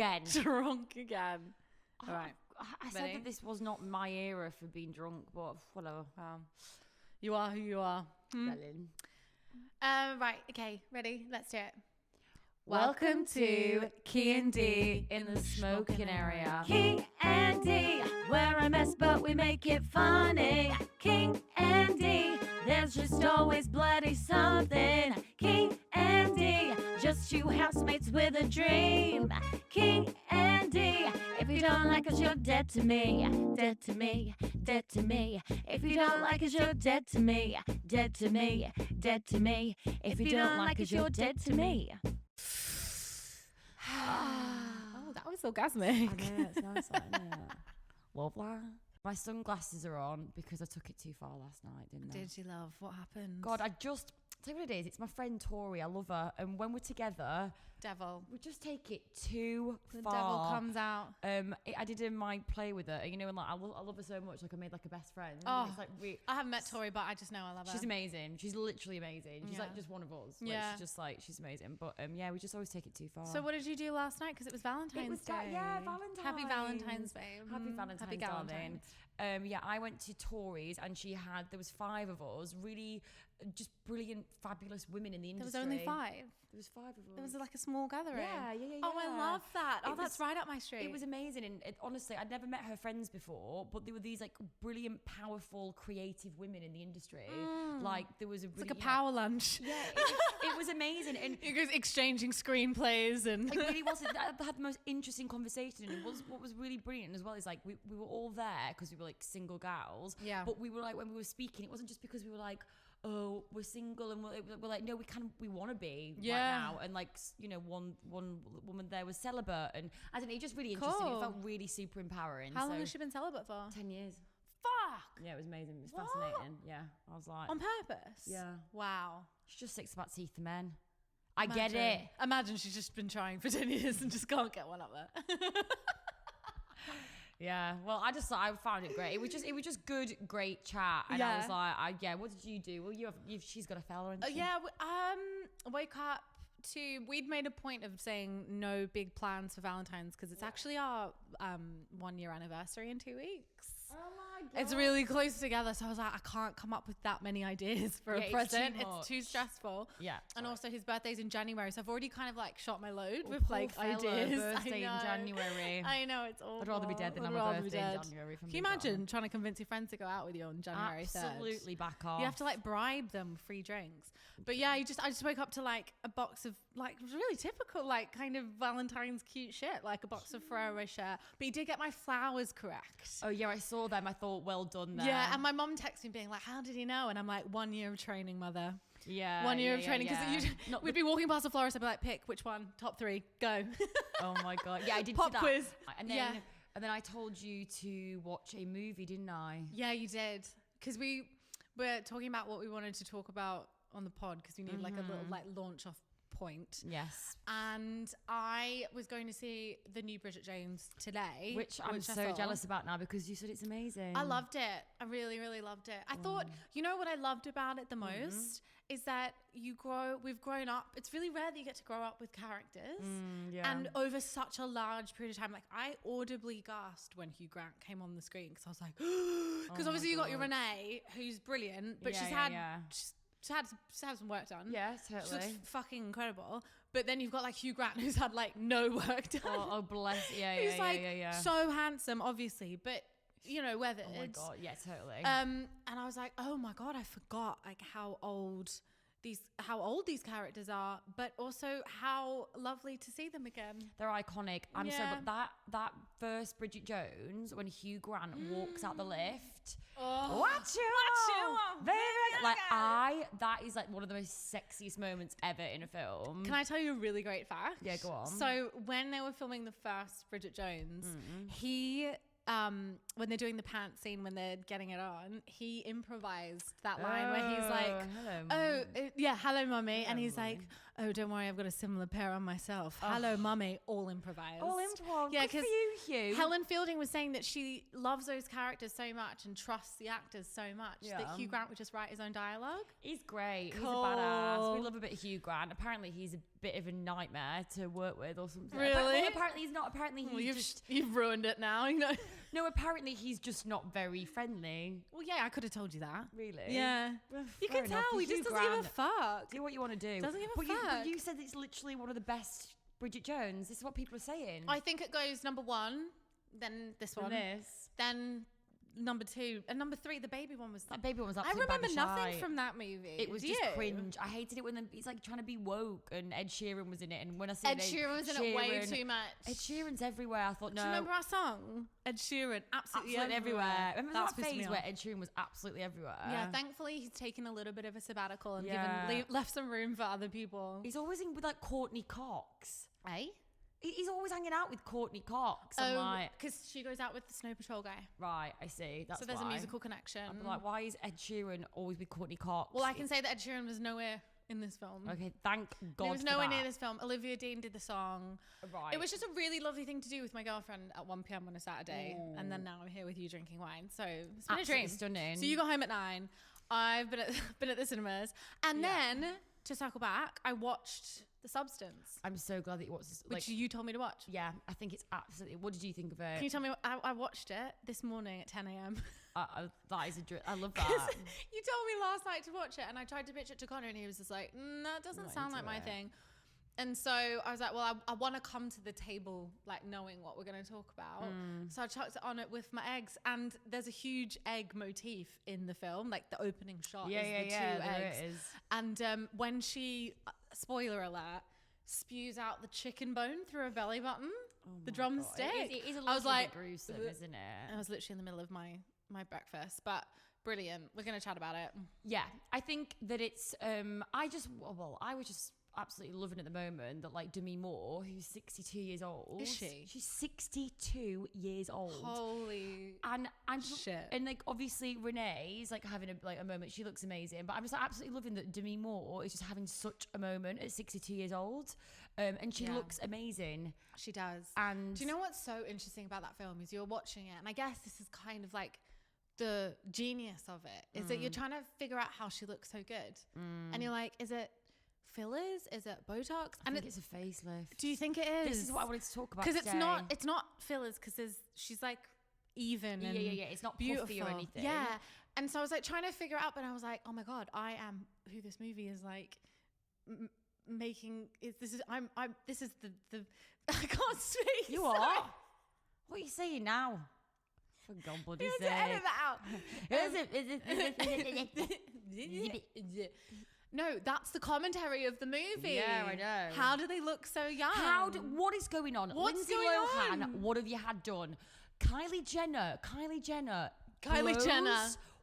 again. Drunk again. All right. I said that this was not my era for being drunk, but whatever. You are who you are. Hmm? Right. Okay. Ready? Let's do it. Welcome to Key and D in the smoking area. Key and D, where I mess but we make it funny. King and D, there's just always bloody something. King and D, just two housemates with a dream. King and D, if you don't like us, you're dead to me. Dead to me, dead to me. If you don't like us, you're dead to me. Dead to me, dead to me. If you don't like us, you're dead to me. Oh, that was orgasmic. I know, it's nice, isn't it? Lovely. My sunglasses are on because I took it too far last night, didn't I? Did you, love? What happened? God, tell you what it is. It's my friend Tori. I love her. And when we're together, Devil. we just take it too The far. devil comes out. I did a mind play with her, you know, and like I love her so much. Like I made like a best friend. Oh, it's like I haven't met Tori, but I just know I love her. She's amazing. She's literally amazing. She's like just one of us. Like, Yeah. she's amazing. But yeah, we just always take it too far. So what did you do last night? Because it was Valentine's Day. Yeah, Valentine's. Happy Valentine's Day. Happy Valentine's, Happy darling. Yeah, I went to Tori's and there was 5 of us, really just brilliant, fabulous women in the industry. There was only 5. There was 5 of us. It was like a small gathering. Yeah. Oh, I love that. That's right up my street. It was amazing. And honestly, I'd never met her friends before, but there were these like brilliant, powerful, creative women in the industry. Like there was it's like a power lunch. Yeah, it was amazing. And you guys exchanging screenplays and it really was. I had the most interesting conversation. And what was really brilliant as well is like we were all there because we were like single gals. Yeah. But we were like, when we were speaking, it wasn't just because we were like, oh, we're single, and we're like, no, we want to be right now. And like, you know, one woman there was celibate, and I don't know, it just really interesting. It felt really super empowering. How long has she been celibate for? 10 years. Fuck. Yeah, it was amazing. It was fascinating. Yeah, I was like, on purpose. Yeah. Wow. She just sticks about teeth for men. I get it. Imagine she's just been trying for 10 years and just can't get one up there. Yeah, well, I found it great. It was just good, great chat, and I was like, what did you do? Well, she's got a fella, and woke up we'd made a point of saying no big plans for Valentine's because it's actually our 1-year anniversary in 2 weeks. Oh my God. It's really close together, so I was like, I can't come up with that many ideas for a present. It's too stressful. Yeah. And also his birthday's in January, so I've already kind of like shot my load with like ideas. Birthday in January. I know, it's awful. I'd rather be dead than have a birthday in January. Can you imagine trying to convince your friends to go out with you on January 3rd? Absolutely back off. You have to like bribe them with free drinks. But yeah, I just woke up to like a box of like really typical like kind of Valentine's cute shit, like a box of Ferrero Rocher. But you did get my flowers correct. Oh yeah, I saw them. I thought, well done there. Yeah, and my mom texted me being like, how did he know? And I'm like, 1 year of training, mother. Yeah. 1 year of training, because we'd be walking past the florist, I'd be like, pick which one, top 3, go. Oh my God. Yeah, I did pop see that. quiz. And then I told you to watch a movie, didn't I? Yeah, you did. Because we were talking about what we wanted to talk about on the pod, because we need like a little like launch off point. Yes. And I was going to see the new Bridget Jones today, which I'm so jealous about now because you said it's amazing. I loved it. I really, really loved it. I thought, you know what I loved about it the most is that we've grown up. It's really rare that you get to grow up with characters and over such a large period of time. Like I audibly gasped when Hugh Grant came on the screen because I was like, because obviously you got your Renee, who's brilliant, but she's had some work done. Yeah, totally. She looks fucking incredible. But then you've got like Hugh Grant, who's had like no work done. Oh bless. Yeah, Who's so handsome, obviously, but you know, weathered. Oh my God, yeah, totally. And I was like, oh my God, I forgot like how old these characters are, but also how lovely to see them again. They're iconic. But that first Bridget Jones when Hugh Grant walks out the lift. Watch you, baby. Like that is like one of the most sexiest moments ever in a film. Can I tell you a really great fact? Yeah, go on. So when they were filming the first Bridget Jones, he when they're doing the pants scene, when they're getting it on, he improvised that line where he's like, hello, hello, mummy. And he's like, Oh, don't worry, I've got a similar pair on myself. Hello, mummy. All improvised. All improv. Yeah, Good for you, Hugh. Helen Fielding was saying that she loves those characters so much and trusts the actors so much that Hugh Grant would just write his own dialogue. He's great. Cool. He's a badass. We love a bit of Hugh Grant. Apparently, he's a bit of a nightmare to work with or something. Really? Apparently he's not. Apparently he's you've ruined it now. You know. No, apparently he's just not very friendly. Well, yeah, I could have told you that. Really? Yeah. Well, you can tell. He just doesn't give a fuck. Do what you want to do. Doesn't give a but fuck. But you said it's literally one of the best Bridget Jones. This is what people are saying. I think it goes number 1, then this one, then number 2, and number 3. The baby one was. That baby one was I absolutely remember nothing shite. from that movie. It was just cringe. I hated it when it's like trying to be woke and Ed Sheeran was in it. And when I say Ed Sheeran was in it way too much. Ed Sheeran's everywhere. I thought, no. Do you remember our song? Ed Sheeran, absolutely everywhere. Remember that phase where Ed Sheeran was absolutely everywhere? Yeah, thankfully he's taken a little bit of a sabbatical and left some room for other people. He's always in with like Courtney Cox. Eh? He's always hanging out with Courtney Cox. Because she goes out with the Snow Patrol guy. Right, I see. That's so there's why. a musical connection. I'm like, why is Ed Sheeran always with Courtney Cox? Well, I can say that Ed Sheeran was nowhere in this film. Okay, thank God. He was nowhere near this film. Olivia Dean did the song. Right. It was just a really lovely thing to do with my girlfriend at 1 p.m. on a Saturday. Ooh. And then now I'm here with you drinking wine. So it's been a dream. Stunning. So you got home at 9. I've been at the cinemas. And then, to circle back, I watched The Substance. I'm so glad that you watched this. Which you told me to watch. Yeah, I think it's absolutely. What did you think of it? Can you tell me? I watched it this morning at 10 a.m. That is I love that. You told me last night to watch it, and I tried to pitch it to Connor, and he was just like, "That doesn't sound like my thing." And so I was like, well, I want to come to the table like knowing what we're going to talk about. So I chucked it on it with my eggs, and there's a huge egg motif in the film, like the opening shot is the 2 eggs. It is. And when she, spoiler alert, spews out the chicken bone through her belly button, the drumstick. It is a little bit gruesome, isn't it? I was literally in the middle of my breakfast, but brilliant. We're going to chat about it. Yeah, I think that it's, I was just absolutely loving at the moment that like Demi Moore, who's 62 years old. Is she? She's 62 years old. Holy and shit. And like obviously Renee's like having a moment. She looks amazing, but I'm just like, absolutely loving that Demi Moore is just having such a moment at 62 years old. And she looks amazing. She does. And do you know what's so interesting about that film is you're watching it, and I guess this is kind of like the genius of it, is that you're trying to figure out how she looks so good. And you're like, is it fillers? Is it Botox? I think it's a facelift. Do you think it is? This is what I wanted to talk about because today. it's not fillers, because she's like even and it's not beautiful puffy or anything. Yeah. And so I was like trying to figure out, but I was like, oh my god, I am who this movie is like making. This is the I can't speak. You are. What are you saying now? For God, bloody you sake. edit that out. No, that's the commentary of the movie. Yeah, I know. How do they look so young? What is going on? What's Lindsay going Lohan, on? what have you had done? Kylie Jenner. Jenner.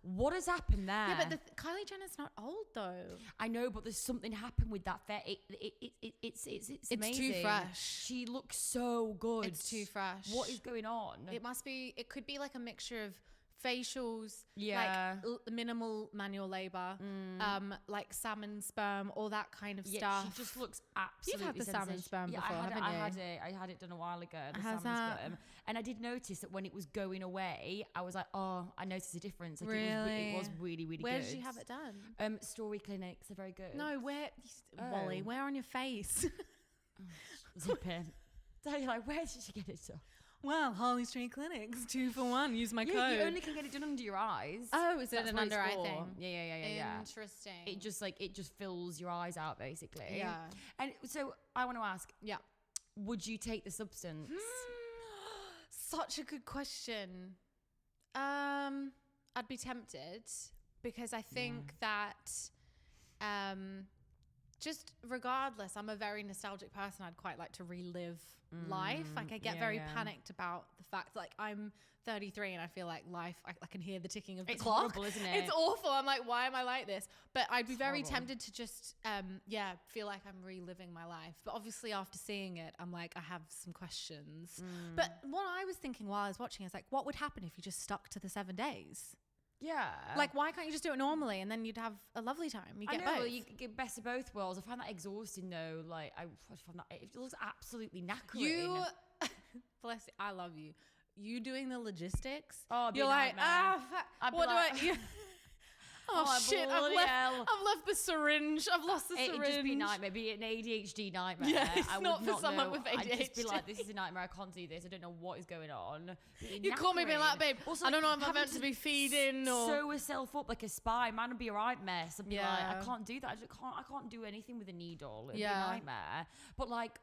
What has happened there? Yeah, but Kylie Jenner's not old though. I know, but there's something happened with that fair. It's amazing. Too fresh. She looks so good. It's too fresh. What is going on? It could be like a mixture of facials, yeah, like minimal manual labor, like salmon sperm, all that kind of stuff. She just looks absolutely. You've had the salmon sperm before, haven't you? I had it done a while ago. The salmon sperm, and I did notice that when it was going away, I was like, oh, I noticed a difference. Like really? It was really, really Where good. did you have it done? Story clinics. They're very good. No, Wally, where on your face? Zipping. So you're like, where did you get it done? Well, Harley Street Clinics, 2 for 1. Use my code. You only can get it done under your eyes. Oh, is it an under eye thing? Yeah. Interesting. It just fills your eyes out, basically. Yeah. And so I want to ask, yeah, would you take the substance? Such a good question. I'd be tempted, because I think that just regardless, I'm a very nostalgic person. I'd quite like to relive life. Like I get very panicked about the fact like I'm 33 and I feel like life, I can hear the ticking of the clock. It's horrible, isn't it? It's awful. I'm like, why am I like this? But I'd be very horrible. tempted to just, feel like I'm reliving my life. But obviously after seeing it, I'm like, I have some questions. But what I was thinking while I was watching is like, what would happen if you just stuck to the 7 days? Yeah. Like, why can't you just do it normally and then you'd have a lovely time? You get both. You get best of both worlds. I find that exhausting though. Like, I find that it looks absolutely knackering. You, bless you, I love you. You doing the logistics. Oh, you're like, what like, do I? Oh shit! I've left the syringe. I've lost the syringe. It'd just be nightmare. Be an ADHD nightmare. Yeah, it's I not would for someone know. with ADHD. I'd just be like, this is a nightmare. I can't do this. I don't know what is going on. You call me being like, babe, also, I don't know if I'm meant to be feeding or sew herself up like a spy. Man would be a right mess. I'd be like, I can't do that. I can't do anything with a needle. It'd be a nightmare. But like,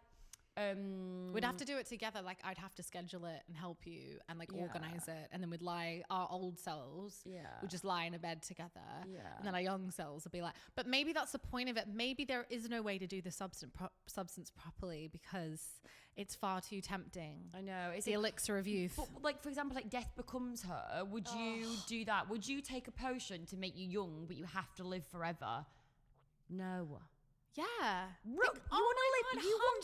we'd have to do it together. Like, I'd have to schedule it and help you and like organize it, and then we'd lie, our old selves would just lie in a bed together, and then our young selves would be like, but maybe that's the point of it. Maybe there is no way to do the substance properly because it's far too tempting. I know, it's the elixir of youth. But like, for example, like Death Becomes Her, would you do that? Would you take a potion to make you young but you have to live forever? No. Yeah. You want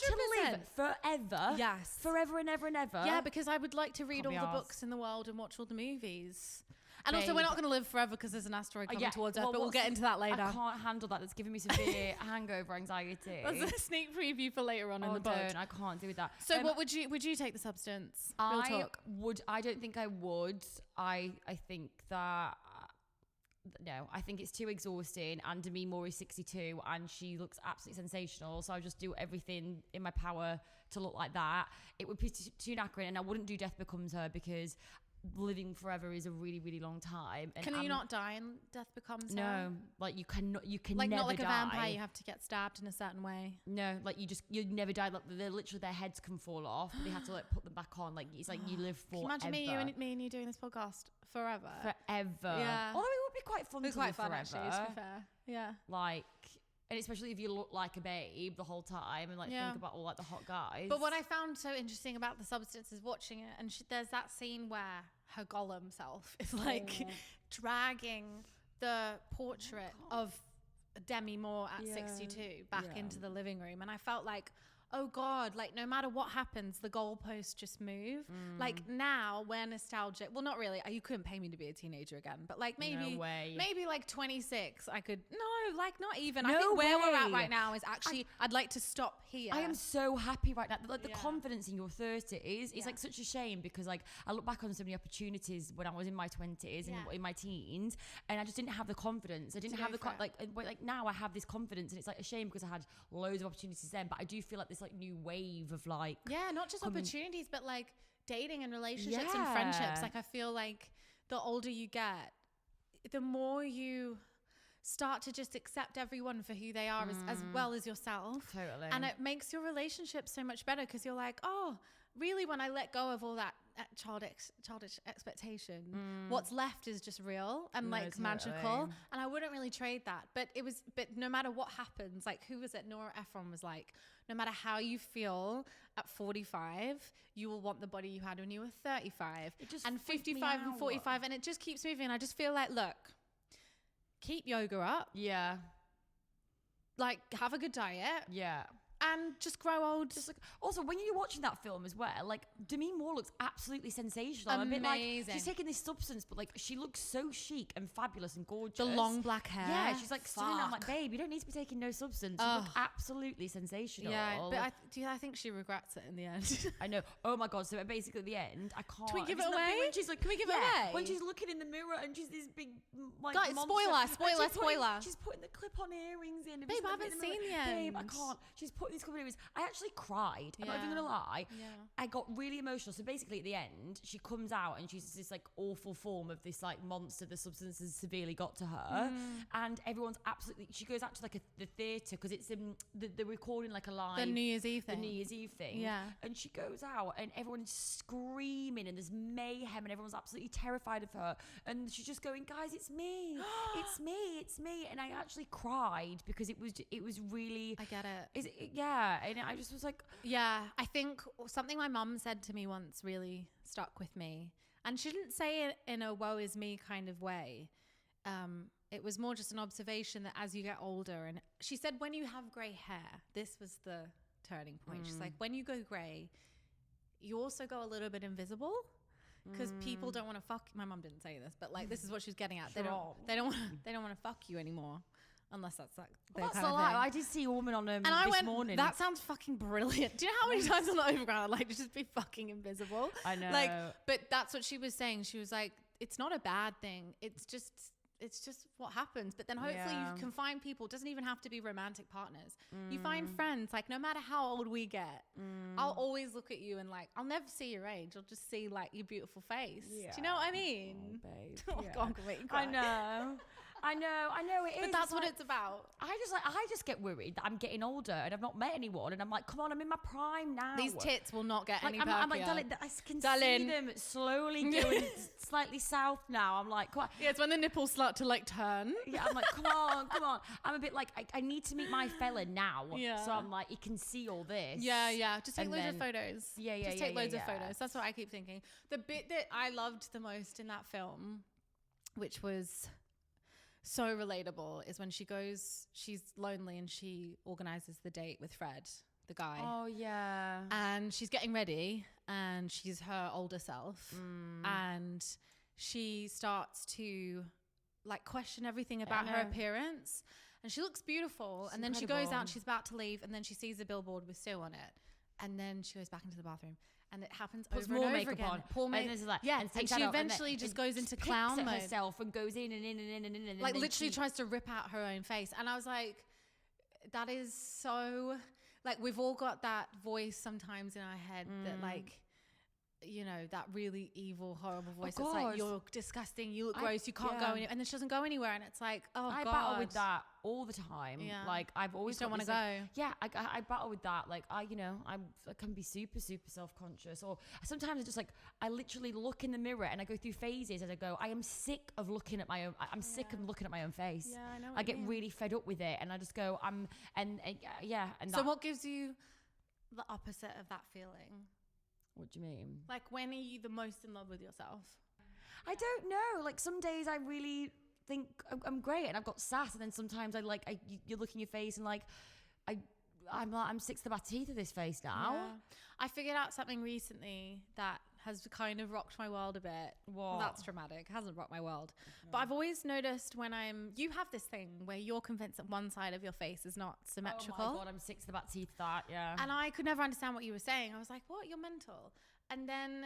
to live forever? Yes. Forever and ever and ever? Yeah, because I would like to read all the books in the world and watch all the movies. And also, we're not going to live forever because there's an asteroid coming towards Earth, but we'll get into that later. I can't handle that. That's giving me severe hangover anxiety. That's a sneak preview for later on in the book. I can't do that. So what would you take the substance? Real talk. I don't think I would. I think that... No, I think it's too exhausting, and Demi Moore is 62 and she looks absolutely sensational, so I just do everything in my power to look like that. It would be too knackering, and I wouldn't do Death Becomes Her because living forever is a really, really long time. And can you not die in Death Becomes Her? No, like you can like never not like die. a vampire, you have to get stabbed in a certain way. No, like you never die. Like their heads can fall off, but they have to like put them back on. Like it's like you live forever. Can you imagine me and you doing this podcast forever? Yeah. Although it would be quite fun to live forever. Actually, to be fair. Yeah. Like, and especially if you look like a babe the whole time and like think about all like the hot guys. But what I found so interesting about the substance is watching it, and there's that scene where her golem self is like dragging the portrait of Demi Moore at 62 back into the living room, and I felt like, oh God, like no matter what happens, the goalposts just move. Like now we're nostalgic. Well, not really. You couldn't pay me to be a teenager again, but like maybe like 26, I could. No, like not even. I think where we're at right now is actually, I'd like to stop here. I am so happy right now. Like the confidence in your 30s is like such a shame, because like I look back on so many opportunities when I was in my 20s and in my teens, and I just didn't have the confidence. I didn't have the like now I have this confidence, and it's like a shame because I had loads of opportunities then, but I do feel like this like new wave of like not just opportunities, but like dating and relationships and friendships. Like I feel like the older you get, the more you start to just accept everyone for who they are as well as yourself. Totally. And it makes your relationship so much better, because you're like, oh, really, when I let go of all that childish expectation, what's left is just real and like magical. And I wouldn't really trade that. But no matter what happens, like who was it? Nora Ephron was like, no matter how you feel at 45, you will want the body you had when you were 35 and 55 and 45. And it just keeps moving. And I just feel like, look, keep yoga up. Yeah. Like have a good diet. Yeah. And just grow old. Just like, also, when you're watching that film as well, like Demi Moore looks absolutely sensational. Amazing. A bit like she's taking this substance, but like she looks so chic and fabulous and gorgeous. The long black hair. Yeah, she's like stunning. I'm like, babe, you don't need to be taking no substance. You look absolutely sensational. Yeah, but I think she regrets it in the end. I know. Oh my God. So basically at the end, I can't. Can we give it away? When she's like, can we give it away? When she's looking in the mirror and she's this big like guys, monster. spoiler. She's putting the clip-on earrings in. Babe, I haven't seen the end. Babe, I can't. She's putting these clip-on earrings. I actually cried. I'm not even gonna lie. Yeah. I got really emotional. So basically at the end, she comes out and she's this like awful form of this like monster. The substance has severely got to her, and everyone's absolutely. She goes out to like the theatre because it's they're recording like a live the New Year's Eve thing. Yeah, and she goes out and everyone's screaming and there's mayhem and everyone's absolutely terrified of her, and she's just going, guys, it's me, it's me, and I actually cried because it was really. I get it. And I just was like, yeah, I think something my mum said to me once really stuck with me, and she didn't say it in a woe is me kind of way. It was more just an observation that as you get older, and she said when you have grey hair, this was the turning point. She's like, when you go grey, you also go a little bit invisible. because people don't want to fuck. My mum didn't say this, but like this is what she was getting at. They Sure. don't want to fuck you anymore. Unless that's like Well, that's a lie. I did see a woman on and I this went, morning. that sounds fucking brilliant. Do you know how many times on the overground I'd like to just be fucking invisible? I know. Like, but that's what she was saying. She was like, it's not a bad thing. It's just what happens. But then hopefully you can find people. It doesn't even have to be romantic partners. You find friends. Like no matter how old we get, I'll always look at you and like I'll never see your age. I'll just see like your beautiful face. Yeah. Do you know what I mean? Oh, babe. Oh, Yeah. God, I'm gonna make you cry. I know it is. But that's like, what it's about. I just get worried that I'm getting older and I've not met anyone, and I'm like, come on, I'm in my prime now. These tits will not get like, any I'm like, perkier. darling, I can see them slowly going slightly south now. I'm like, come on. Yeah, it's when the nipples start to like turn. Yeah, I'm like, come on. I'm a bit like, I need to meet my fella now. Yeah. So I'm like, he can see all this. Yeah. Just take And loads of then- photos. Yeah, Just take loads of yeah. photos. That's what I keep thinking. The bit that I loved the most in that film, which was so relatable, is when she's lonely and she organizes the date with Fred, the guy. Oh, yeah. And she's getting ready and she's her older self. And she starts to like question everything about her appearance. And she looks beautiful. It's and then she goes incredible. out, she's about to leave, and then she sees a billboard with Sue on it. And then she goes back into the bathroom. And it happens Puts over more and over makeup again. on. Poor And this is like, yeah, and and takes she that out, and eventually then just it goes into picks clown at mode. herself and goes in and in and in and in. And Like then literally tries to rip out her own face. And I was like, that is so, like we've all got that voice sometimes in our head that like, you know, that really evil, horrible voice. It's like, course. you're disgusting, you look gross, you can't go anywhere. And then she doesn't go anywhere. And it's like, oh I God. battle with that all the time. Yeah. Like I've always don't got wanna this, like, go. yeah, I battle with that. Like I can be super self-conscious, or sometimes I just like I literally look in the mirror and I go through phases as I go. I am sick of looking at my own. I'm sick of looking at my own face. Yeah, I know. I get really fed up with it, and I just go. And So that, what gives you the opposite of that feeling? what do you mean? Like when are you the most in love with yourself? I don't know. Like some days I really think I'm great and I've got sass, and then sometimes you look in your face and like I'm sick to my teeth of this face now. Yeah. I figured out something recently that has kind of rocked my world a bit. What? Well, that's dramatic. It hasn't rocked my world. But I've always noticed when you have this thing where you're convinced that one side of your face is not symmetrical. Oh my God, I'm sick to the back teeth of that, yeah. And I could never understand what you were saying. I was like, what? You're mental. And then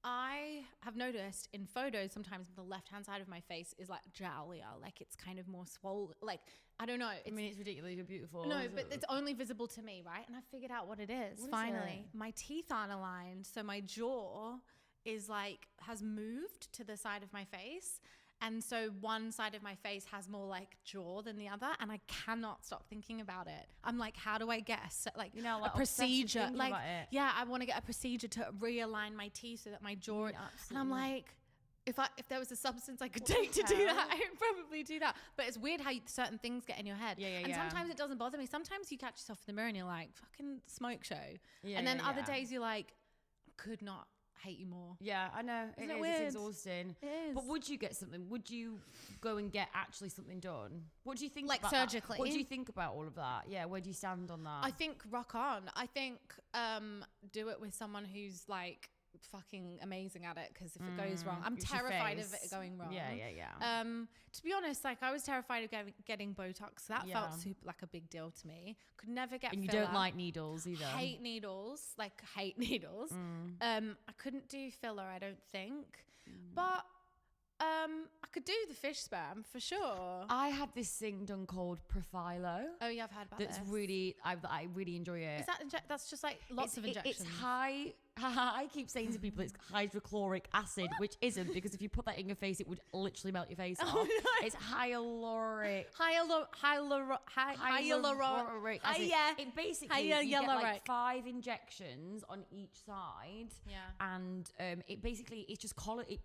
I have noticed in photos sometimes the left-hand side of my face is like jowlier. Like it's kind of more swollen. Like, I don't know. I mean, it's ridiculous. You're beautiful. No, but it's only visible to me, right? And I figured out what it is. What is Finally, it? my teeth aren't aligned, so my jaw is like has moved to the side of my face, and so one side of my face has more like jaw than the other, and I cannot stop thinking about it. I'm like, how do I get a like a procedure? thinking Like, about it. yeah, I want to get a procedure to realign my teeth so that my jaw. And I'm like, if there was a substance I could take to do that, I'd probably do that. But it's weird how certain things get in your head. And sometimes it doesn't bother me. Sometimes you catch yourself in the mirror and you're like, fucking smoke show. And then other days you're like, could not hate you more. Yeah, I know. Isn't it It's weird? exhausting. It is. But would you get something? Would you go and get actually something done? What do you think? Like about that? surgically? What do you think about all of that? Yeah, where do you stand on that? I think rock on. I think do it with someone who's like fucking amazing at it, because if it goes wrong, I'm It's your terrified of face. it going wrong. Yeah. To be honest, like I was terrified of getting Botox. That Yeah. felt super like a big deal to me. Could never get And you filler. don't like needles either. Hate needles. Like hate needles. I couldn't do filler, I don't think. But I could do the fish sperm for sure. I had this thing done called Profilo. Oh yeah, I've heard about That's this. really, I really enjoy it. Is that that's just like lots of injections? It's high. I keep saying to people it's hydrochloric acid, which isn't, because if you put that in your face, it would literally melt your face off. no. It's hyaluronic. Hyaluronic acid. yeah. It basically you get Hyaluronic. like 5 injections on each side. Yeah. And it basically it's just it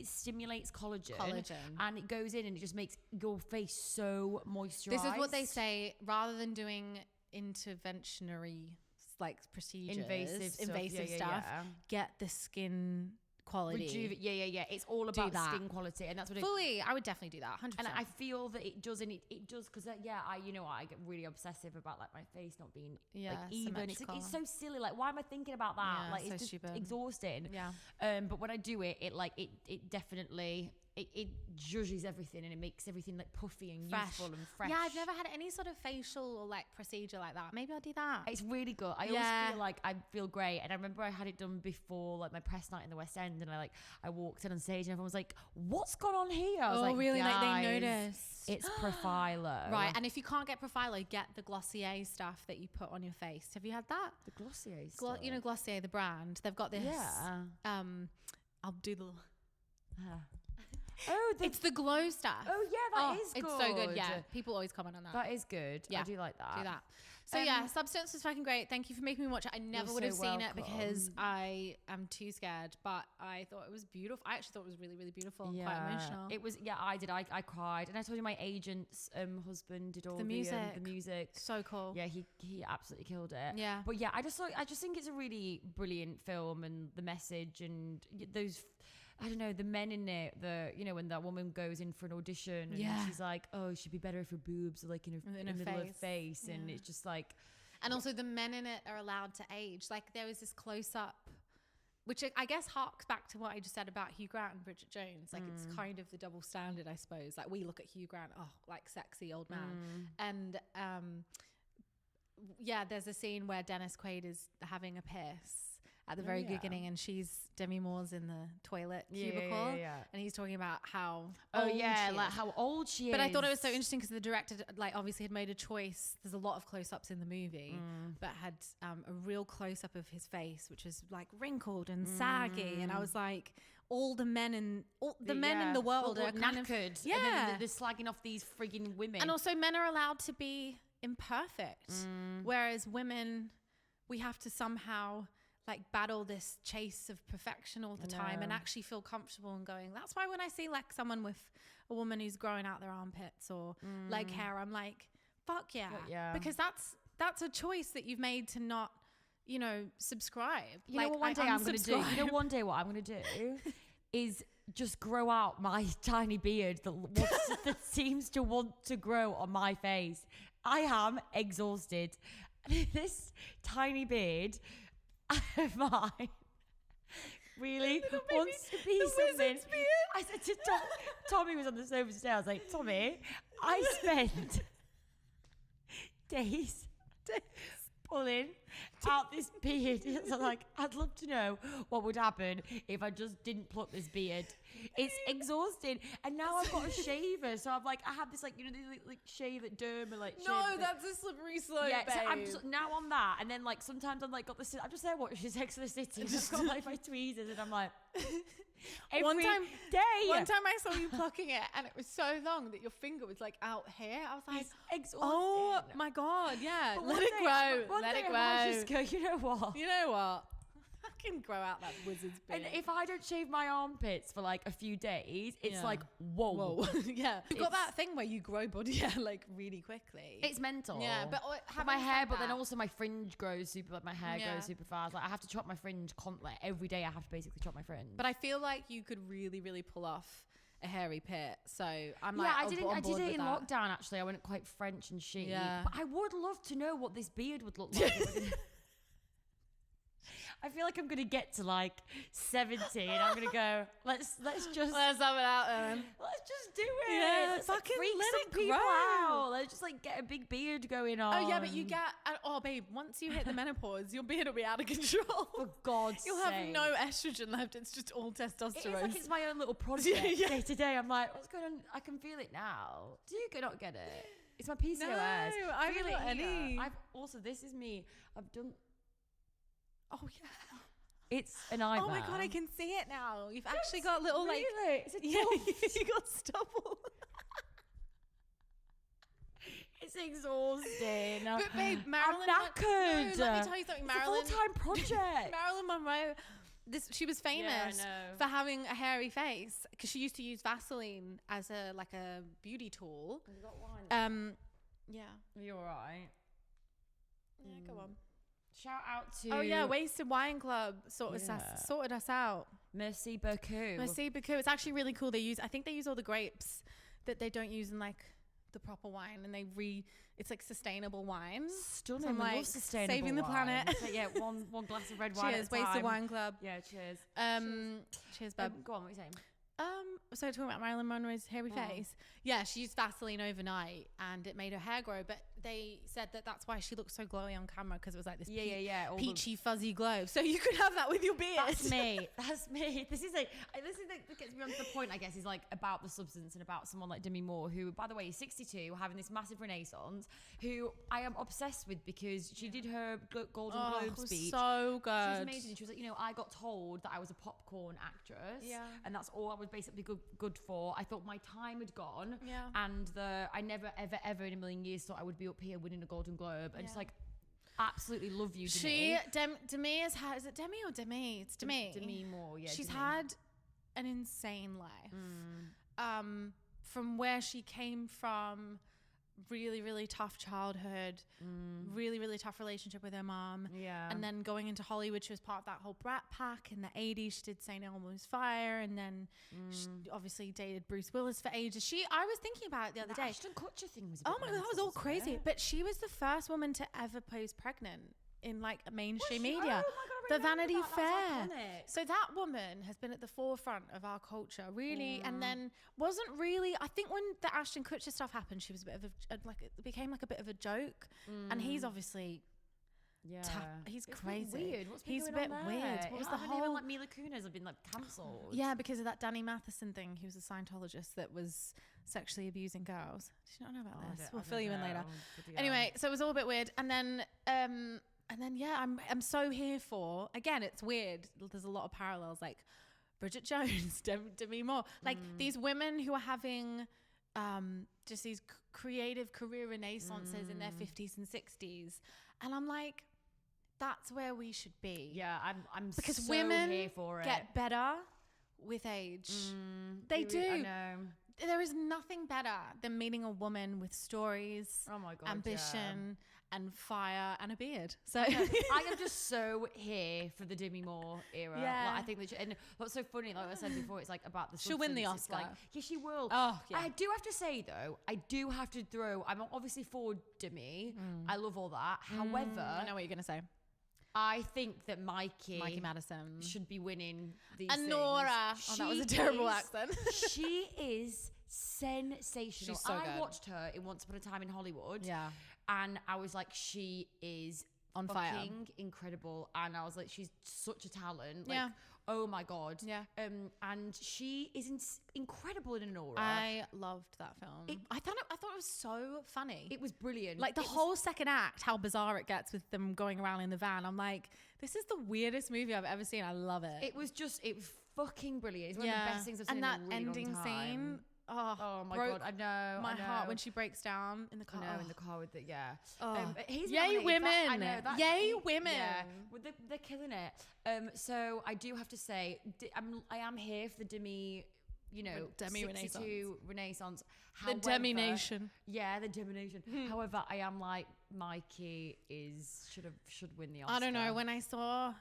stimulates collagen. And it goes in and it just makes your face so moisturized. This is what they say, rather than doing interventionary like procedures, Invasive stuff, invasive yeah, stuff, yeah. get the skin quality. Yeah. It's all Do about that. skin quality, and that's what Fully, I would definitely do that. 100%. And I feel that it does, and it does, because I get really obsessive about like my face not being like even. It's so silly. Like, why am I thinking about that? Yeah, like, so it's just stupid. exhausting. Yeah. But when I do it, it definitely it judges everything, and it makes everything like puffy and youthful and fresh. Yeah, I've never had any sort of facial or like procedure like that. Maybe I'll do that. It's really good. I always feel like I feel great. And I remember I had it done before like my press night in the West End, and I walked in on stage and everyone was like, "What's gone on here?" I was like, really? Guys, Like they noticed. it's Profilo. Right, and if you can't get Profilo, get the Glossier stuff that you put on your face. Have you had that? The Glossier stuff. You know Glossier, the brand. They've got this. Yeah. I'll do the. Oh, it's the glow stuff. Oh yeah, that is good. It's so good. Yeah, people always comment on that. That is good. Yeah, I do like that. Do that. So yeah, Substance was fucking great. Thank you for making me watch it. I never would have seen it because I am too scared, but I thought it was beautiful. I actually thought it was really, really beautiful and quite emotional. It was. Yeah, I did. I cried, and I told you my agent's husband did all the music. So cool. Yeah, he absolutely killed it. Yeah. But yeah, I just think it's a really brilliant film, and the message and those. I don't know, the men in it, when that woman goes in for an audition and she's like, oh, she'd be better if her boobs are like in the middle of her face. And it's just like. And also the men in it are allowed to age. Like there was this close up, which I guess harks back to what I just said about Hugh Grant and Bridget Jones. Like it's kind of the double standard, I suppose. Like we look at Hugh Grant, like sexy old man. And there's a scene where Dennis Quaid is having a piss at the very beginning, and Demi Moore's in the toilet cubicle, and he's talking about how how old she is. But I thought it was so interesting because the director obviously had made a choice. There's a lot of close-ups in the movie, but had a real close-up of his face, which was like wrinkled and saggy, and I was like, all the men in the world are kind knackered. Of, and then they're slagging off these frigging women. And also, men are allowed to be imperfect, whereas women, we have to somehow like battle this chase of perfection all the time and actually feel comfortable and going. That's why when I see like someone with a woman who's growing out their armpits or leg hair, I'm like, fuck yeah. Because that's a choice that you've made to not, subscribe. You know what one day I'm going to do? You know one day what I'm going to do is just grow out my tiny beard that seems to want to grow on my face. I am exhausted. This tiny beard of mine really wants to be something. I said to Tommy was on the sofa today. I was like, Tommy, I spent days pulling out this beard. So like, I'd love to know what would happen if I just didn't pluck this beard. It's exhausting, and now I've got a shaver, so I'm like, I have this like like shave at derma like. No, that's a slippery slope. Yeah, babe. so I'm just now on that, and then like sometimes I'm like got this. I'm just there watching Sex and the City, and just got like my tweezers, and I'm like. One time I saw you plucking it, and it was so long that your finger was like out here. I was like, exhausting. Oh my god, yeah. But let it grow. Let it grow. I just go, you know what? I can grow out that wizard's beard. And if I don't shave my armpits for like a few days, it's like, whoa. Yeah. You've got that thing where you grow body hair like really quickly. It's mental. Yeah, but my hair, but then also my fringe grows super, like my hair grows super fast. Like I have to chop my fringe like every day. I have to basically chop my fringe. But I feel like you could really, really pull off a hairy pit. So I'm like, I did it in lockdown actually. I went quite French and chic. Yeah. But I would love to know what this beard would look like. I feel like I'm gonna get to like 70 and I'm gonna go. Let's have it out then. Let's just do it. Yeah, let's fucking freak let some it people grow. out. Let's just like get a big beard going on. Oh yeah, but you get babe. Once you hit the menopause, your beard will be out of control. For God's sake, you'll have no estrogen left. It's just all testosterone. It's like it's my own little project. Day to day, I'm like, what's going on? I can feel it now. Do you not get it? It's my PCOS. No, I haven't got any. This is me. I've done. Oh yeah. It's an eyebrow. Oh my god, I can see it now. You've actually got little like. Really? You got stubble. It's exhausting. But babe, Marilyn. I'm knackered. No, let me tell you something, Marilyn. It's a full-time project. Marilyn Monroe. She was famous for having a hairy face because she used to use Vaseline as a beauty tool. You got wine. Yeah. Are you alright? Yeah, go on. Shout out to Wasted Wine Club sorted us out. Merci beaucoup. Merci beaucoup. It's actually really cool. I think they use all the grapes that they don't use in like the proper wine, and it's like sustainable wine. Stunning. From, like, love sustainable saving the wine. planet. So, yeah, one glass of red wine. Cheers, at a Waste time. the Wine Club. Yeah, cheers. Cheers, bub. Go on, what are you saying? So talking about Marilyn Monroe's hairy face. Yeah, she used Vaseline overnight and it made her hair grow, but they said that that's why she looked so glowy on camera, because it was like this All peachy fuzzy glow. So you could have that with your beard. That's me. That's me. This is that gets me onto the point, I guess, is like about the substance and about someone like Demi Moore, who, by the way, is 62, having this massive renaissance, who I am obsessed with because she did her Golden Globe speech. So good. She's amazing. She was like, I got told that I was a popcorn actress, and that's all I was basically good for. I thought my time had gone, and I never ever in a million years thought I would be up here winning a Golden Globe, and just like absolutely love you, Demi. Demi has had, is it Demi or Demi? It's Demi. Demi Moore, yeah. She's Demi. had an insane life. From where she came from, really, really tough childhood, really, really tough relationship with her mom. Yeah. And then going into Hollywood, she was part of that whole Brat Pack in the 80s. She did St. Elmo's Fire, and then she obviously dated Bruce Willis for ages. I was thinking about it the other day. Ashton Kutcher thing was Oh my God, that was all crazy. But she was the first woman to ever pose pregnant in like mainstream media. Oh my God, the Vanity Fair. Iconic. So that woman has been at the forefront of our culture, really, and then wasn't really. I think when the Ashton Kutcher stuff happened, she was a bit of it became like a bit of a joke, and he's obviously. He's crazy. Weird. What's been he's a going bit on weird. there? What was the Even whole? like Mila Kunis have been like cancelled. Yeah, because of that Danny Matheson thing. He was a Scientologist that was sexually abusing girls. Did you not know about this? We'll fill you in later. Anyway, so it was all a bit weird, and then yeah, I'm so here for. Again, it's weird. There's a lot of parallels, like Bridget Jones, Demi Moore, like these women who are having just these creative career renaissances in their 50s and 60s, and I'm like, that's where we should be. Yeah, I'm because so women here for it. get better with age. They do. I know. There is nothing better than meeting a woman with stories, Oh my God, ambition, and fire, and a beard. So I am just so here for the Demi Moore era. Yeah. Like, I think that and what's so funny, like I said before, it's like about the She'll win the substance. It's Oscar. Like, yeah, she will. Oh, yeah. I do have to say though, I'm obviously for Demi. I love all that. However, I know what you're gonna say. I think that Mikey Madison should be winning these and things. Nora. Oh, that was a terrible accent. She is sensational. She's so I good. watched her in Once Upon a Time in Hollywood. Yeah. And I was like, she is On fire. fucking incredible. And I was like, she's such a talent. Like, Yeah. oh my God. Yeah. And she is incredible in Nora. I loved that film. I thought it was so funny. It was brilliant. Like the whole second act, how bizarre it gets with them going around in the van. I'm like, this is the weirdest movie I've ever seen. I love it. It was fucking brilliant. It's one of the best things I've seen and that in a really ending long time. scene. Oh my broke God, I know. my I know. heart when she breaks down in the car. I know, in the car with the, yeah. Oh. He's Yay, nominated. women. I know, Yay, women. Yeah, well, they're killing it. So I do have to say, I am here for the Demi, Demi 62 Renaissance. The However, Demi Nation. Yeah, the Demi Nation. However, I am like, Mikey should win the Oscar. I don't know. When I saw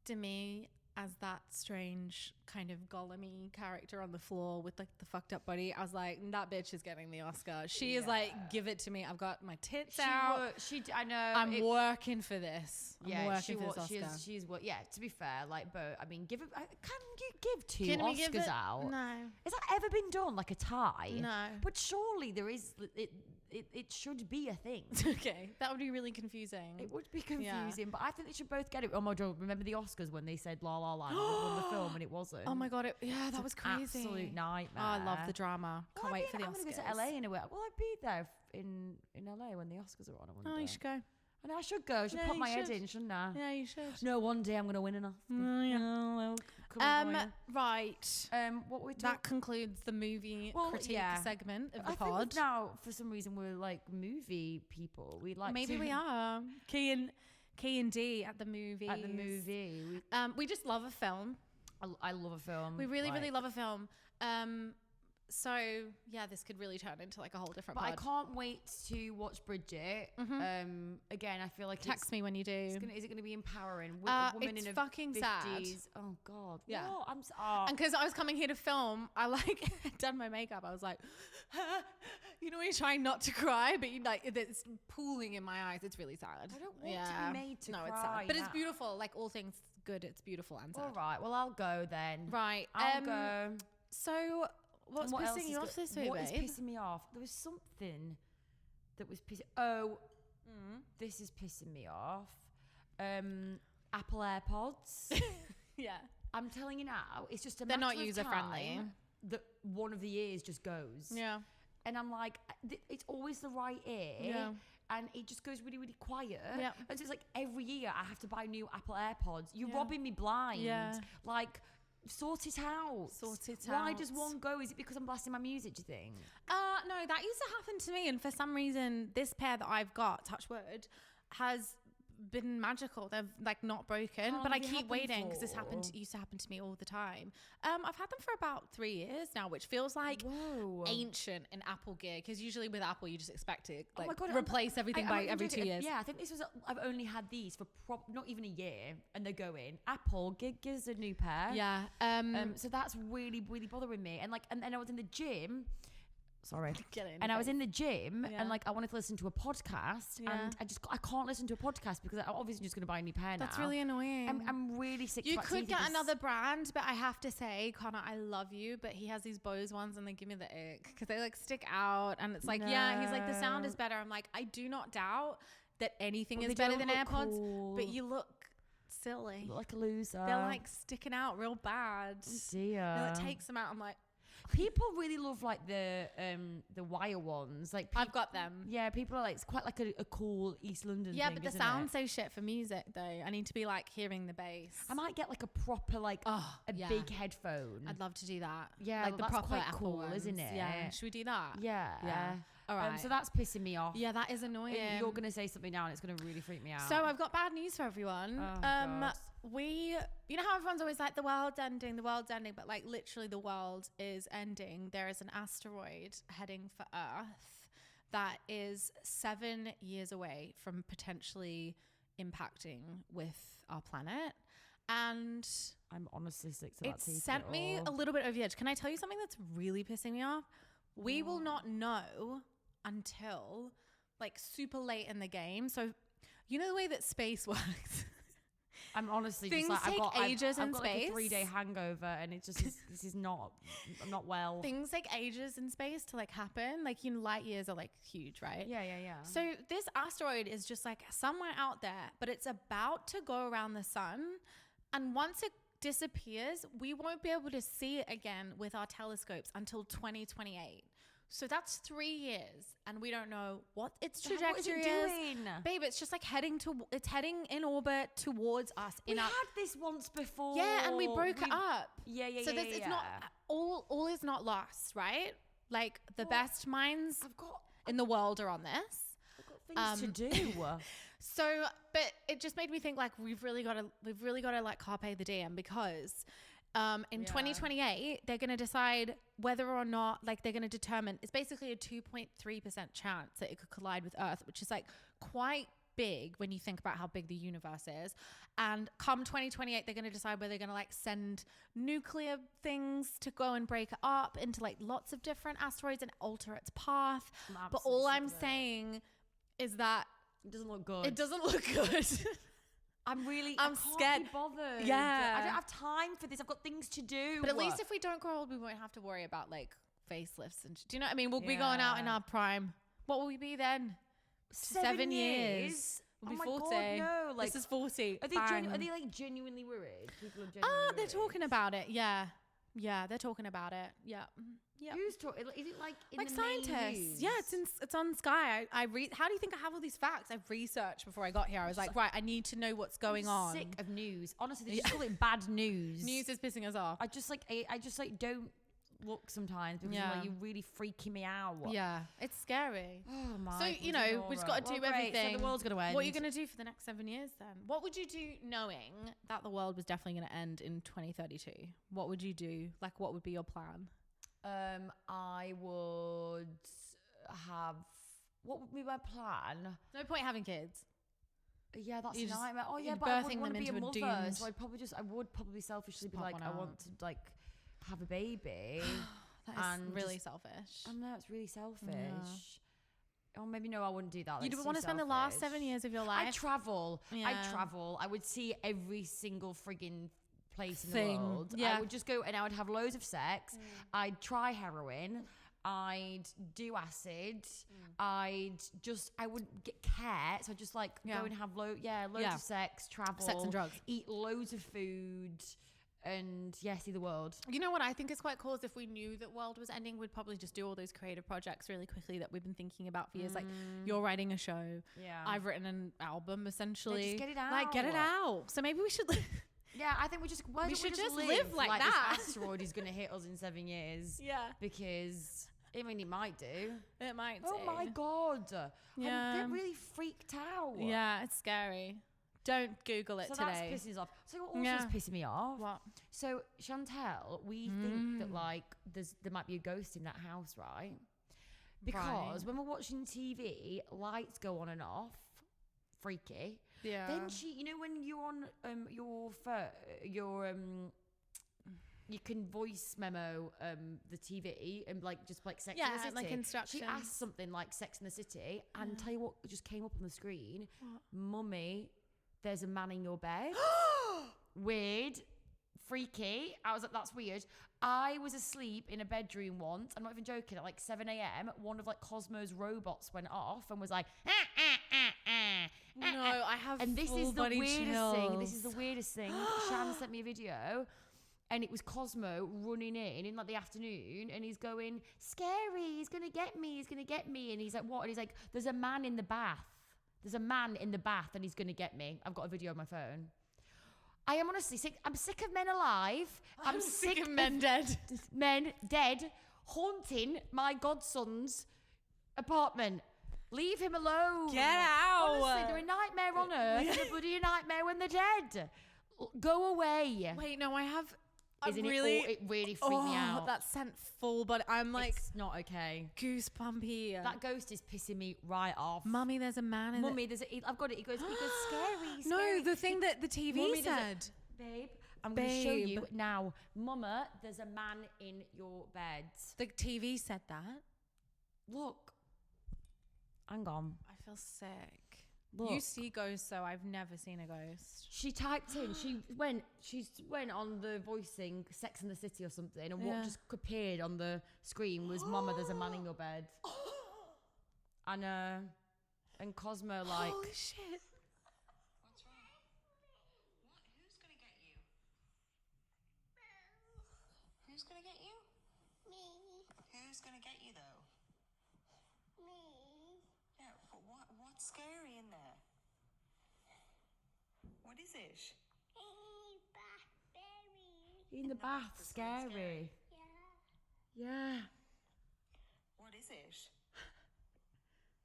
Demi as that strange kind of Gollum-y character on the floor with like the fucked up body, I was like, that bitch is getting the Oscar. She is like, give it to me. I've got my tits out. I know. I'm working for this. I'm working for this Oscar. She's yeah. To be fair, like, but I mean, can you give two Can we give Oscars it- out? No. Has that ever been done? Like a tie? No. But surely there is. It should be a thing. Okay, that would be really confusing. It would be confusing, but I think they should both get it. Oh my God! Remember the Oscars when they said La La Land won the film and it wasn't? Oh my God! That was crazy. Absolute nightmare. Oh, I love the drama. Can't wait for the I'm Oscars. gonna go to LA in a way. Will I be there in LA when the Oscars are on? I wonder. Oh, you should go. I know I should go. I should Yeah, pop you my head should. in, shouldn't I? Yeah, you should. No, one day I'm gonna win an Oscar. Yeah. Oh, well, come on, boy. Right. What we That concludes the movie critique segment of the pod. think now, for some reason, we're like movie people. We like Maybe to, we are. K and D at the movie. at the movie. We just love a film. I love a film. We really, really love a film. So yeah, this could really turn into like a whole different. But I pod. can't wait to watch Bridget. Again, I feel like Text me when you do. is it going to be empowering? A woman it's in her fucking 50s. sad. Oh God. Yeah. What? And because I was coming here to film, I like done my makeup. I was like, you know, when you're trying not to cry, but you like it's pooling in my eyes. It's really sad. I don't want to be made to cry. It's sad, but it's beautiful. Like all things good, it's beautiful and sad. All right. Well, I'll go then. Right. I'll go. So what's What else pissing you off this week? What is pissing me off? There was something that was pissing. Oh, this is pissing me off. Apple AirPods. Yeah. I'm telling you now, it's just a They're matter not of user friendly. time that one of the ears just goes. Yeah. And I'm like, it's always the right ear. Yeah. And it just goes really, really quiet. Yeah. And so it's like every year I have to buy new Apple AirPods. You're robbing me blind. Yeah. Like, sort it out. Why does one go? Is it because I'm blasting my music, do you think? No, that used to happen to me, and for some reason, this pair that I've got, touch wood, has been magical. They're like not broken, How but long I have you keep had them waiting because this for? used to happen to me all the time. I've had them for about 3 years now, which feels like Whoa. ancient in Apple gear, because usually with Apple you just expect it Oh like my God, replace everything I'm by not even every 2 joking. years. Yeah, I think this was. I've only had these for not even a year, and they're going. Apple gives a new pair. Yeah. So that's really, really bothering me. And then I was in the gym. Sorry. Get it in And your I was face. in the gym Yeah. and like I wanted to listen to a podcast Yeah. and I can't listen to a podcast because I'm obviously just going to buy a new pair now. That's really annoying. I'm really sick. You to my could teeth get of this. another brand, but I have to say, Connor, I love you, but he has these Bose ones and they give me the ick because they like stick out and it's like, yeah, he's like, the sound is better. I'm like, I do not doubt that anything Well, is they better don't than look AirPods, cool. but you look silly. You look like a loser. They're like sticking out real bad. dear. And it takes them out. I'm like, People really love like the wire ones. Like I've got them. yeah, people are like it's quite like a cool East London. Yeah, thing, but the isn't sound's it? so shit for music though. I need to be like hearing the bass. I might get like a proper like a yeah. big headphone. I'd love to do that. Yeah, like the that's proper quite Apple cool, ones. isn't it? Yeah. Should we do that? Yeah. Yeah. All right. So that's pissing me off. Yeah, that is annoying. And you're gonna say something now, and it's gonna really freak me out. So I've got bad news for everyone. Oh, God. You know how everyone's always like the world's ending, but like literally the world is ending. There is an asteroid heading for Earth that is 7 years away from potentially impacting with our planet. And I'm honestly sick to that it teeth sent at me all. a little bit over the edge. Can I tell you something that's really pissing me off? We will not know until like super late in the game. So you know the way that space works? I'm honestly Things just like take ages I've in got like space. a 3-day hangover, and it just this is not. I'm not well. Things take ages in space to like happen. Like, you know, light years are like huge, right? Yeah. So this asteroid is just like somewhere out there, but it's about to go around the sun. And once it disappears, we won't be able to see it again with our telescopes until 2028. So that's 3 years, and we don't know what its What is trajectory it is. doing? Babe, it's just like heading in orbit towards us. We had this once before. Yeah, and we broke it up. Yeah. So it's not all is not lost, right? Like the best minds in the world are on this. I've got things to do. So, but it just made me think like we've really got to like carpe the diem, because in 2028 they're going to decide whether or not, like, they're going to determine, it's basically a 2.3% chance that it could collide with Earth, which is like quite big when you think about how big the universe is. And come 2028 they're going to decide whether they're going to like send nuclear things to go and break it up into like lots of different asteroids and alter its path. But all I'm saying is that it doesn't look good. it doesn't look good. I'm I'm scared. Be bothered. Yeah. I don't have time for this. I've got things to do. But at least if we don't grow old, we won't have to worry about like facelifts and do you know what I mean? We'll be going out in our prime. What will we be then? 7 years. We'll be 40. God, no. Like, this is 40. are they like genuinely worried? People are genuinely They're worried. talking about it. Yeah, they're talking about it. Yeah. Yeah. Who's talking? Is it like in Like the main scientists. news? Yeah, it's on Sky. How do you think I have all these facts? I've researched before I got here. I was like, right, I need to know what's going on. Sick of news. Honestly, they just call it bad news. News is pissing us off. I just don't look sometimes because I'm like, you're really freaking me out. Yeah, it's scary. Oh my. So, you know, we just got to do everything. So the world's gonna end. What are you going to do for the next 7 years then? What would you do knowing that the world was definitely going to end in 2032? What would you do? Like, what would be your plan? I would have. What would be my plan? No point having kids. Yeah, that's You a just- nightmare. Oh yeah, you're but I birthing wouldn't want them to be a into a mother, doomed- so I would probably selfishly Just be pop like, one I out. want to like have a baby. That is And really just- selfish. I know it's really selfish. Or maybe no, I wouldn't do that. You That's don't want too to spend the last selfish. 7 years of your I'd life. travel. Yeah. I'd travel. I would see every single frigging place in Thing. the world. Yeah. I would just go and I would have loads of sex. I'd try heroin. I'd do acid. I wouldn't get care. So I'd just like Yeah. go and have loads Yeah. of sex, travel, Sex and drugs. eat loads of food, and see the world. You know what I think is quite cool is if we knew that world was ending, we'd probably just do all those creative projects really quickly that we've been thinking about for years. Like you're writing a show. Yeah. I've written an album essentially. just get it Like get it out. out. So maybe we should Yeah, I think we should just live like that. This asteroid is going to hit us in 7 years. Yeah. Because I mean, it might do. It might Oh do. my god! Yeah. I get really freaked out. Yeah, it's scary. Don't Google it So today. that's pissing us off. So what also Yeah. is pissing me off? What? So Chantel, we think that like there might be a ghost in that house, right? Because when we're watching TV, lights go on and off. Freaky. Yeah. Then you know when you're on your phone, you can voice memo the TV and just like Sex in the City. like instructions. She asked something like Sex in the City, and tell you what just came up on the screen. What? Mummy, there's a man in your bed. Weird. Freaky. I was like, that's weird. I was asleep in a bedroom once. I'm not even joking. At like 7 a.m., one of like Cosmo's robots went off and was like, No, I have and this full is the body weirdest thing. chills. This is the weirdest thing. Shan sent me a video, and it was Cosmo running in like the afternoon, and he's going, scary, he's gonna get me, and he's like, what? And he's like, there's a man in the bath. There's a man in the bath, and he's gonna get me. I've got a video on my phone. I am honestly sick. I'm sick of men alive. I'm sick of men dead. Men dead, haunting my godson's apartment. Leave him alone. Get out. Honestly, they're a nightmare on earth. They're bloody a nightmare when they're dead. Go away. Wait, no, I have. Isn't I'm really, it really freaked me out. That sent full, but I'm like It's not okay. goosebumpy. That ghost is pissing me right off. Mummy, there's a man in Mummy, I've got it. He goes scary. No, scary. the thing that the TV Mummy, said. Babe, I'm going to show you Babe. now. Mama, there's a man in your bed. The TV said that. Look. Hang on. I feel sick. Look. You see ghosts, so I've never seen a ghost. She typed in, she went on the voicing Sex in the City or something, and what Yeah. just appeared on the screen was Mama, there's a man in your bed. And Cosmo like, Holy shit. What's wrong? What? Who's gonna get you? Who's gonna get you? Me, Who's gonna get you though? me, Yeah, but what's scary in there? What is it? a blackberry. in the bath, is really scary. Yeah, Yeah. What is it?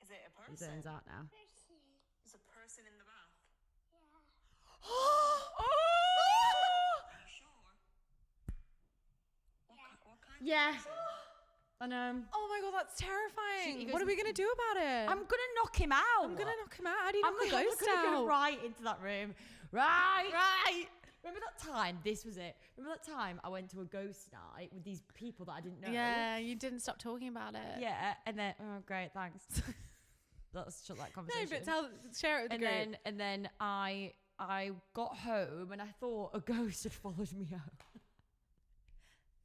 Is it a He person? zones out now. person. There's a person in the bath. Yeah, Are you sure? What kind of Yeah. person? And Oh my god, that's terrifying. He goes, What are we gonna do about it? I'm gonna knock him out. I'm gonna knock him out. How do you I'm knock a gonna, ghost I'm gonna out? go right into that room. Right. Remember that time? This was it. Remember that time I went to a ghost night with these people that I didn't know? Yeah, you didn't stop talking about it. Yeah. And then, oh, great, thanks. Let's shut that No, conversation. but share it with the group. and then I got home and I thought a ghost had followed me home.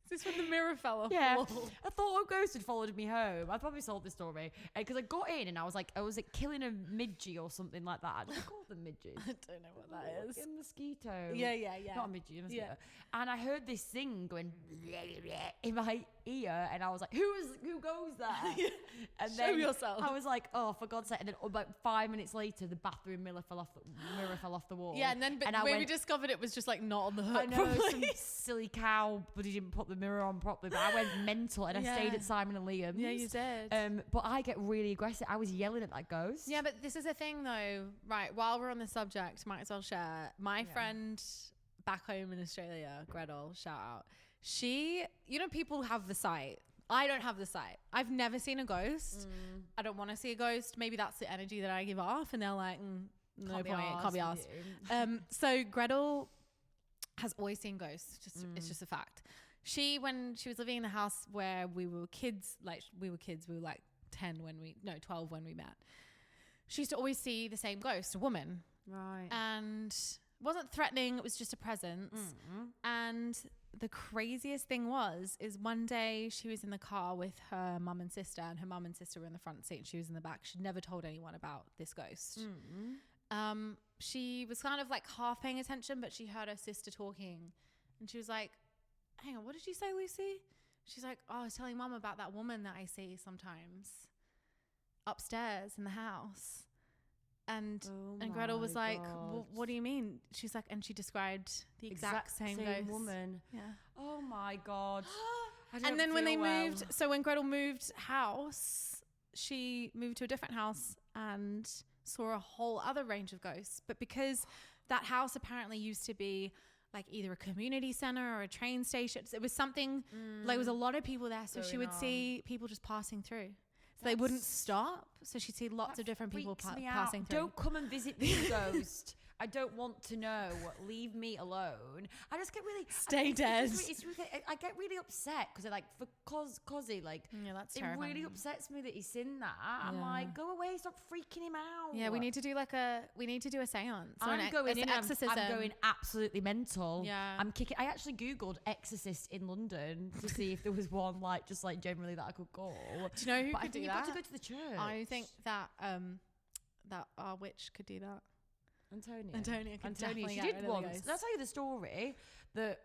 Is this when the mirror fell off? Yeah, the wall? I thought a ghost had followed me home. I probably told this story because I got in and I was like killing a midgie or something like that. I call them midges. I don't know what that is. A mosquito. Yeah. Not a midgie, a mosquito. Yeah. And I heard this thing going in my ear, and I was like, "Who goes there?" And Show yourself. I was like, "Oh, for God's sake!" And then about 5 minutes later, the bathroom mirror fell off the wall. Yeah, and then I when we went, discovered it was just like not on the hook. I know some properly. silly cow, but he didn't put the mirror on properly. But I went mental, and I stayed Yeah. at Simon and Liam's. Yeah, you did. But I get really aggressive. I was yelling at that ghost. Yeah, but this is a thing though. Right, while we're on the subject, might as well share. My friend back home in Australia, Gretel, shout out. People have the sight. I don't have the sight. I've never seen a ghost. I don't want to see a ghost. Maybe that's the energy that I give off, and they're like, no point, can't be asked. So Gretel has always seen ghosts. It's just a fact. When she was living in the house where we were kids, we were 12 when we met. She used to always see the same ghost, a woman. Right. And it wasn't threatening. It was just a presence. And the craziest thing is one day she was in the car with her mum and sister, and her mum and sister were in the front seat and she was in the back. She'd never told anyone about this ghost. She was kind of like half paying attention, but she heard her sister talking and she was like, hang on, what did you say, Lucy? She's like, I was telling mum about that woman that I see sometimes upstairs in the house. And Gretel was like, what do you mean? She's like, and she described the exact same ghost. Woman. Yeah. Oh my God. And then when they moved, so when Gretel moved house, she moved to a different house and saw a whole other range of ghosts. But because that house apparently used to be like either a community center or a train station, it was something, like there was a lot of people there. So she would see people just passing through. So they wouldn't stop. So she'd see lots of different people passing through. Don't come and visit me, ghost. I don't want to know. Leave me alone. I just get really... Stay dead. I get really upset because like for Cozzy, like that's it terrifying. really upsets me that he's in that. I'm like, go away, stop freaking him out. Yeah, we need to do a seance. I'm going in. Exorcism. I'm going absolutely mental. Yeah, I'm kicking. I actually googled exorcist in London to see if there was one just generally that I could go. Do you know who but could I think do you've that? got to go to the church. I think that our witch could do that. Antonia she did once. Did I tell you the story that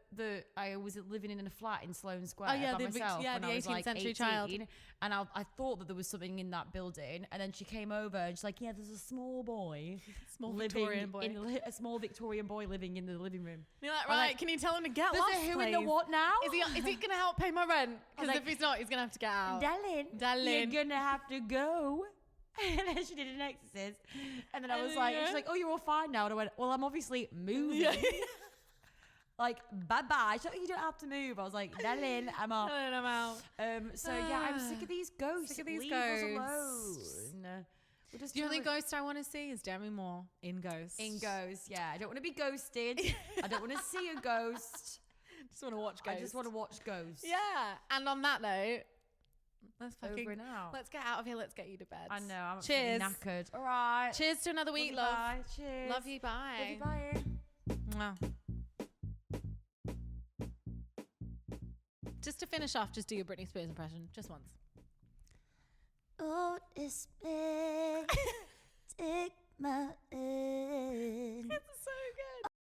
I was living in a flat in Sloane Square by myself when the I was 18th like century 18, child. and I thought that there was something in that building, and then she came over and she's like, yeah, there's a small boy, a small Victorian boy living in the living room. You're like, right, can you tell him to get lost, There's a who please? in the what now? Is he gonna help pay my rent? Because like, if he's not, he's gonna have to get out. Darling, you're gonna have to go. And then she did an exorcist, and then I was like, she's like, oh, you're all fine now. And I went, well, I'm obviously moving. Like, bye-bye. She's like, you don't have to move. I was like, darling, I'm out. I'm out. So yeah, I'm sick of these ghosts. Leave us alone. The only ghost I want to see is Demi Moore in Ghost. Yeah. I don't want to be ghosted. I don't want to see a ghost. Just want to watch Ghost. I just want to watch Ghost. Yeah. And on that note, over now. Let's get out of here. Let's get you to bed. I know. I'm Cheers. knackered. All right. Cheers to another week, love. Bye. Cheers. Love you. Bye. Love you. Bye. Mwah. Just to finish off, just do your Britney Spears impression. Just once. Oh, this big, take my